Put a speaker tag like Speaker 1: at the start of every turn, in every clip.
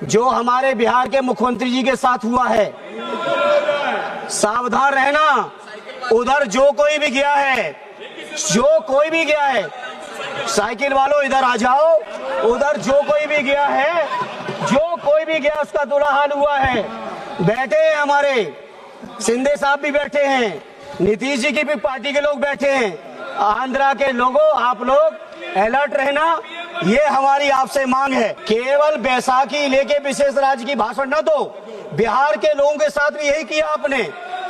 Speaker 1: जो हमारे बिहार के मुख्यमंत्री जी के साथ हुआ है, सावधान रहना। उधर जो कोई भी गया है, साइकिल वालों इधर आ जाओ। उधर जो कोई भी गया उसका बुरा हाल हुआ है। बैठे हैं हमारे शिंदे साहब भी बैठे हैं, नीतीश जी की भी पार्टी के लोग बैठे हैं। आंध्रा के लोगों, आप लोग अलर्ट रहना, ये हमारी आपसे मांग है। केवल बैसाखी लेके विशेष राज्य की भाषण न दो, बिहार के लोगों के साथ भी यही किया आपने।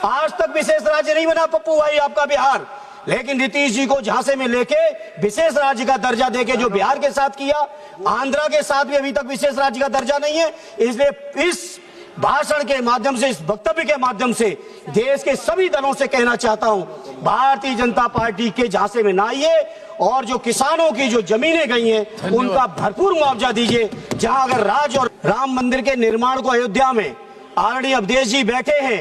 Speaker 1: आज तक विशेष राज्य नहीं बना पप्पू भाई आपका बिहार, लेकिन नीतीश जी को झांसे में लेके विशेष राज्य का दर्जा देके जो बिहार के साथ किया, आंध्रा के साथ भी अभी तक विशेष राज्य का दर्जा नहीं है। इसलिए इस भाषण के माध्यम से, इस वक्तव्य के माध्यम से देश के सभी दलों से कहना चाहता हूं, भारतीय जनता पार्टी के झांसे में ना आइए और जो किसानों की जो जमीनें गई हैं उनका भरपूर मुआवजा दीजिए। जहां अगर राज और राम मंदिर के निर्माण को अयोध्या में आदरणीय अवधेश जी बैठे हैं,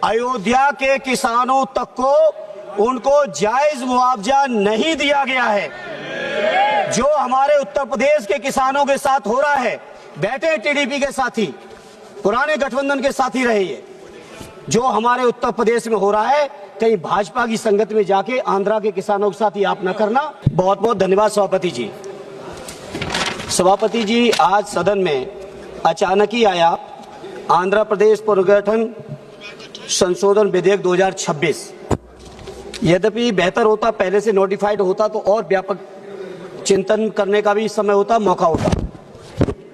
Speaker 1: अयोध्या के किसानों तक को उनको जायज मुआवजा नहीं दिया गया है। जो हमारे उत्तर प्रदेश के किसानों के साथ हो रहा है, बैठे टीडीपी के साथी, पुराने गठबंधन के साथी रहे, ये जो हमारे उत्तर प्रदेश में हो रहा है, कहीं भाजपा की संगत में जाके आंध्रा के किसानों के साथ ये आप न करना। बहुत बहुत धन्यवाद सभापति जी। सभापति जी, आज सदन में अचानक ही आया आंध्र प्रदेश पुनर्गठन संशोधन विधेयक 2026। यद्यपि बेहतर होता पहले से नोटिफाइड होता तो और व्यापक चिंतन करने का भी समय होता, मौका होता,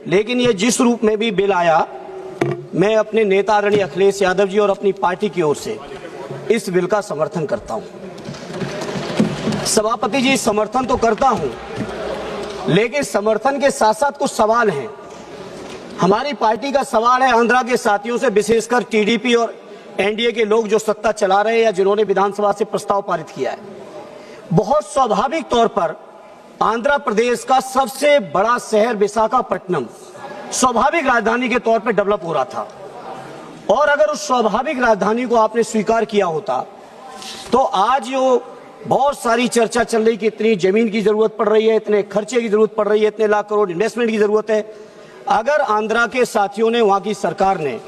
Speaker 1: लेकिन ये जिस रूप में भी बिल आया, मैं अपने नेता आदरणीय अखिलेश यादव जी और अपनी पार्टी की ओर से इस बिल का समर्थन करता हूं। सभापति जी, समर्थन तो करता हूं, लेकिन समर्थन के साथ साथ कुछ सवाल हैं। हमारी पार्टी का सवाल है आंध्रा के साथियों से, विशेषकर टीडीपी और एनडीए के लोग जो सत्ता चला रहे हैं या जिन्होंने विधानसभा से प्रस्ताव पारित किया है। बहुत स्वाभाविक तौर पर आंध्र प्रदेश का सबसे बड़ा शहर विशाखापट्टनम स्वाभाविक राजधानी के तौर पर डेवलप हो रहा था, और अगर उस स्वाभाविक राजधानी को आपने स्वीकार किया होता तो आज जो बहुत सारी चर्चा चल रही कि इतनी जमीन की जरूरत पड़ रही है, इतने खर्चे की जरूरत पड़ रही है, इतने लाख करोड़ इन्वेस्टमेंट की जरूरत है, अगर आंध्रा के साथियों ने, वहां की सरकार ने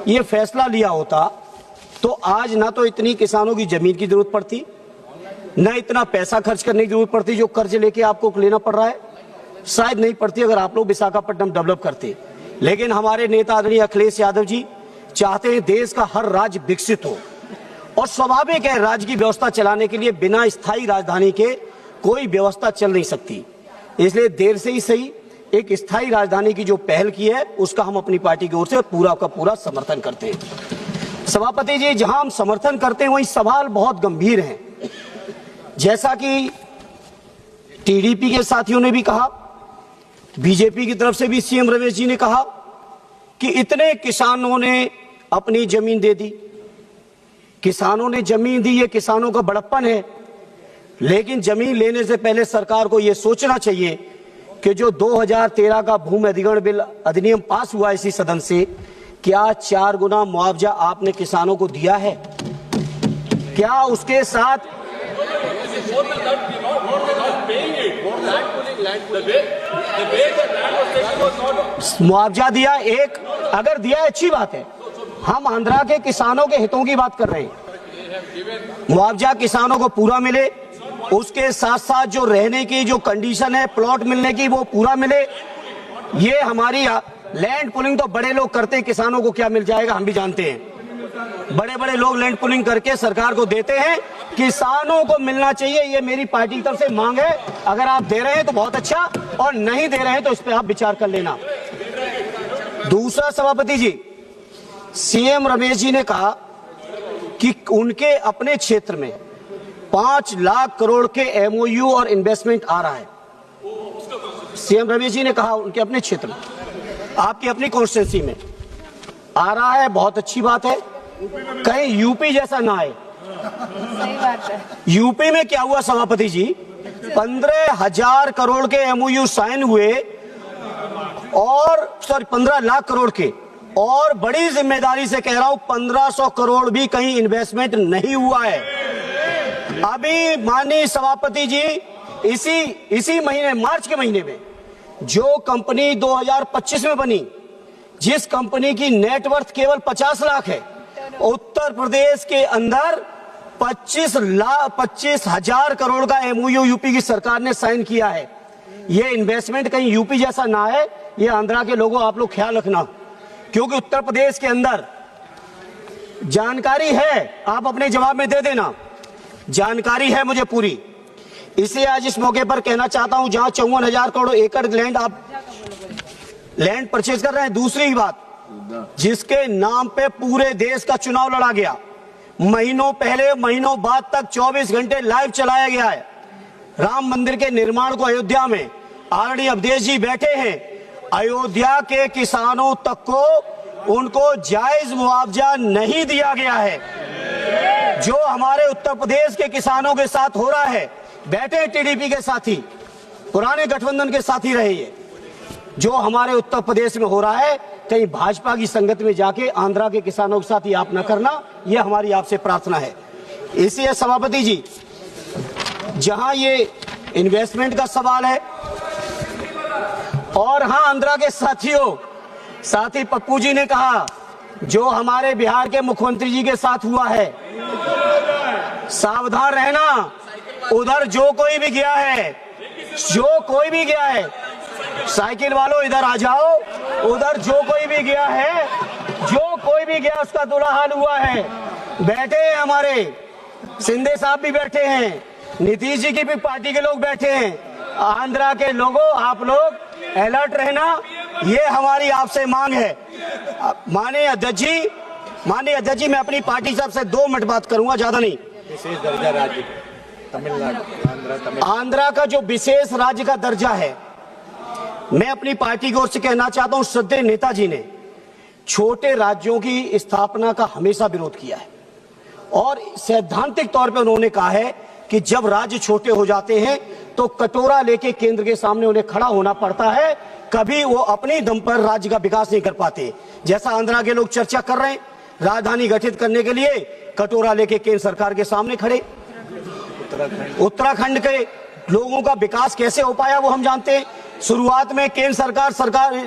Speaker 1: ये फैसला लिया होता तो आज ना तो इतनी किसानों की जमीन की जरूरत पड़ती, न इतना पैसा खर्च करने की जरूरत पड़ती जो कर्ज लेके आपको लेना पड़ रहा है, शायद नहीं पड़ती अगर आप लोग विशाखापट्टनम डेवलप करते। लेकिन हमारे नेता आदरणीय अखिलेश यादव जी चाहते हैं देश का हर राज्य विकसित हो, और स्वाभाविक है राज्य की व्यवस्था चलाने के लिए बिना स्थायी राजधानी के कोई व्यवस्था चल नहीं सकती। इसलिए देर से ही सही एक स्थायी राजधानी की जो पहल की है उसका हम अपनी पार्टी की ओर से पूरा का पूरा समर्थन करते हैं। सभापति जी, जहां हम समर्थन करते हैं वहीं सवाल बहुत गंभीर हैं। जैसा कि टीडीपी के साथियों ने भी कहा, बीजेपी की तरफ से भी सीएम रमेश जी ने कहा कि इतने किसानों ने अपनी जमीन दे दी, किसानों ने जमीन दी, ये किसानों का बड़प्पन है। लेकिन जमीन लेने से पहले सरकार को यह सोचना चाहिए कि जो 2013 का भूमि अधिग्रहण बिल अधिनियम पास हुआ इसी सदन से, क्या 4 गुना मुआवजा आपने किसानों को दिया है? क्या उसके साथ मुआवजा दिया? एक अगर दिया है अच्छी बात है, हम आंध्रा के किसानों के हितों की बात कर रहे हैं। मुआवजा किसानों को पूरा मिले, उसके साथ साथ जो रहने की जो कंडीशन है प्लॉट मिलने की वो पूरा मिले। ये हमारी लैंड पुलिंग तो बड़े लोग करते हैं, किसानों को क्या मिल जाएगा हम भी जानते हैं। बड़े बड़े लोग लैंड पुलिंग करके सरकार को देते हैं, किसानों को मिलना चाहिए, ये मेरी पार्टी की तरफ से मांग है। अगर आप दे रहे हैं तो बहुत अच्छा, और नहीं दे रहे हैं तो इस पर आप विचार कर लेना। दूसरा सभापति जी, सीएम रमेश जी ने कहा कि उनके अपने क्षेत्र में 5 लाख करोड़ के एमओयू और इन्वेस्टमेंट आ रहा है। सीएम रमेश जी ने कहा उनके अपने क्षेत्र में, आपकी अपनी कॉन्स्टिट्यूंसी में आ रहा है, बहुत अच्छी बात है। कहीं यूपी जैसा ना आए।
Speaker 2: सही बात है।
Speaker 1: यूपी में क्या हुआ सभापति जी, 15,000 करोड़ के एमओयू साइन हुए, और 15 लाख करोड़ के, और बड़ी जिम्मेदारी से कह रहा हूं 1500 करोड़ भी कहीं इन्वेस्टमेंट नहीं हुआ है। अभी माननीय सभापति जी इसी महीने, मार्च के महीने में जो कंपनी 2025 में बनी, जिस कंपनी की नेटवर्थ केवल 50 लाख है, उत्तर प्रदेश के अंदर 25,000 करोड़ का एमओयू यूपी की सरकार ने साइन किया है। ये इन्वेस्टमेंट कहीं यूपी जैसा ना है, ये आंध्रा के लोगों आप लोग ख्याल रखना, क्योंकि उत्तर प्रदेश के अंदर जानकारी है, आप अपने जवाब में दे देना, जानकारी है मुझे पूरी। इसलिए आज इस मौके पर कहना चाहता हूं, जहां 54,000 करोड़ एकड़ लैंड आप लैंड परचेज कर रहे हैं। दूसरी बात, जिसके नाम पे पूरे देश का चुनाव लड़ा गया, महीनों पहले महीनों बाद तक 24 घंटे लाइव चलाया गया है। राम मंदिर के निर्माण को अयोध्या में आदरणीय अवधेश जी बैठे हैं, अयोध्या के किसानों तक को उनको जायज मुआवजा नहीं दिया गया है। जो हमारे उत्तर प्रदेश के किसानों के साथ हो रहा है, बैठे टीडीपी के साथी, पुराने गठबंधन के साथी रहे, ये जो हमारे उत्तर प्रदेश में हो रहा है, कहीं भाजपा की संगत में जाके आंध्रा के किसानों के साथ ये आप न करना, ये हमारी आपसे प्रार्थना है। इसलिए सभापति जी, जहां ये इन्वेस्टमेंट का सवाल है, और हां आंध्रा के साथियों, साथी पप्पू जी ने कहा जो हमारे बिहार के मुख्यमंत्री जी के साथ हुआ है, सावधान रहना। उधर जो कोई भी गया है, जो कोई भी गया है, साइकिल वालों इधर आ जाओ, उधर जो कोई भी गया है, जो कोई भी गया उसका बुरा हाल हुआ है। बैठे हैं हमारे शिंदे साहब भी बैठे हैं, नीतीश जी की भी पार्टी के लोग बैठे हैं। आंध्रा के लोगों, आप लोग अलर्ट रहना, ये हमारी आपसे मांग है। माननीय अध्यक्ष जी, मैं अपनी पार्टी साहब से 2 मिनट बात करूंगा, ज्यादा नहीं।
Speaker 3: विशेष दर्जा राज्य तमिलनाडु,
Speaker 1: आंध्रा का जो विशेष राज्य का दर्जा है, मैं अपनी पार्टी की ओर से कहना चाहता हूं, श्रद्धेय नेताजी ने छोटे राज्यों की स्थापना का हमेशा विरोध किया है, और सैद्धांतिक तौर पर उन्होंने कहा है कि जब राज्य छोटे हो जाते हैं तो कटोरा लेके केंद्र के सामने उन्हें खड़ा होना पड़ता है, कभी वो अपने दम पर राज्य का विकास नहीं कर पाते। जैसा आंध्रा के लोग चर्चा कर रहे हैं, राजधानी गठित करने के लिए कटोरा लेके केंद्र सरकार के सामने खड़े। उत्तराखंड के लोगों का विकास कैसे हो पाया वो हम जानते हैं। शुरुआत में केंद्र सरकार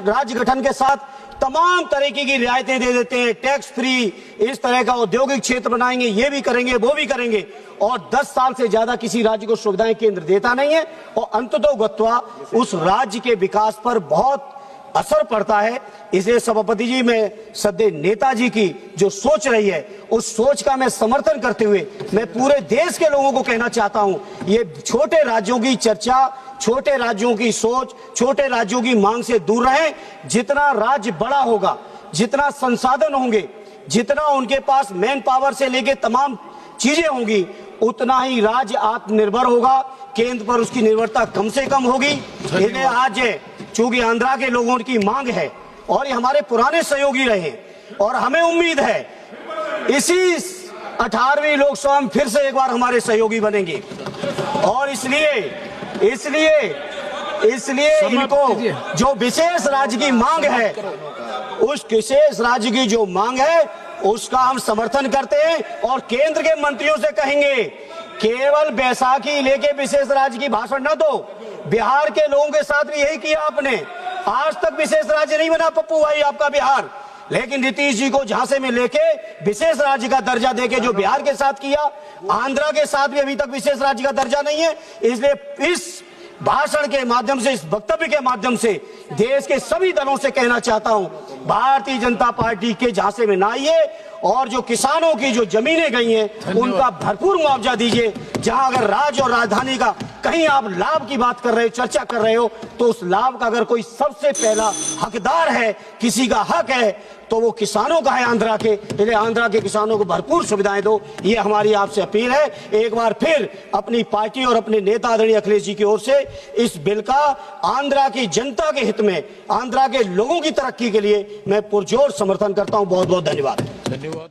Speaker 1: राज्य गठन के साथ तमाम तरीके की रियायतें दे देते हैं, टैक्स फ्री, इस तरह का औद्योगिक क्षेत्र बनाएंगे, ये भी करेंगे, वो भी करेंगे, और 10 साल से ज्यादा किसी राज्य को सुविधाएं केंद्र देता नहीं है, और अंततोगत्वा उस राज्य के विकास पर बहुत असर पड़ता है। इसलिए सभापति जी, मैं श्रद्धेय नेताजी की जो सोच रही है, उस सोच का मैं समर्थन करते हुए मैं पूरे देश के लोगों को कहना चाहता हूं, ये छोटे राज्यों की चर्चा, छोटे राज्यों की सोच, छोटे राज्यों की मांग से दूर रहें। जितना राज्य बड़ा होगा, जितना संसाधन होंगे, जितना उनके पास मैन पावर से लेके तमाम चीजें होंगी, उतना ही राज्य आत्मनिर्भर होगा, केंद्र पर उसकी निर्भरता कम से कम होगी। इसलिए आज चूंकि आंध्रा के लोगों की मांग है, और ये हमारे पुराने सहयोगी रहे, और हमें उम्मीद है इसी 18वीं लोकसभा में फिर से एक बार हमारे सहयोगी बनेंगे, और इसलिए इनको जो विशेष राज्य की मांग है, उस विशेष राज्य की जो मांग है उसका हम समर्थन करते हैं, और केंद्र के मंत्रियों से कहेंगे केवल बैसाखी लेके विशेष राज्य की भाषण न दो। बिहार के लोगों के साथ भी यही किया आपने, आज तक विशेष राज्य नहीं बना पप्पू भाई आपका बिहार, लेकिन नीतीश जी को झांसे में लेके विशेष राज्य का दर्जा देके जो बिहार के साथ किया, आंध्रा के साथ भी अभी तक विशेष राज्य का दर्जा नहीं है। इसलिए इस भाषण के माध्यम से, इस वक्तव्य के माध्यम से देश के सभी दलों से कहना चाहता हूं, भारतीय जनता पार्टी के झांसे में ना आइए, और जो किसानों की जो जमीनें गई हैं उनका भरपूर मुआवजा दीजिए। जहां अगर राज्य और राजधानी का कहीं आप लाभ की बात कर रहे हो, चर्चा कर रहे हो, तो उस लाभ का अगर कोई सबसे पहला हकदार है, किसी का हक है, तो वो किसानों का है, आंध्रा के। इसलिए आंध्रा के किसानों को भरपूर सुविधाएं दो, ये हमारी आपसे अपील है। एक बार फिर अपनी पार्टी और अपने नेता आदरणीय अखिलेश जी की ओर से इस बिल का आंध्रा की जनता के हित में, आंध्रा के लोगों की तरक्की के लिए मैं पुरजोर समर्थन करता हूं। बहुत बहुत धन्यवाद।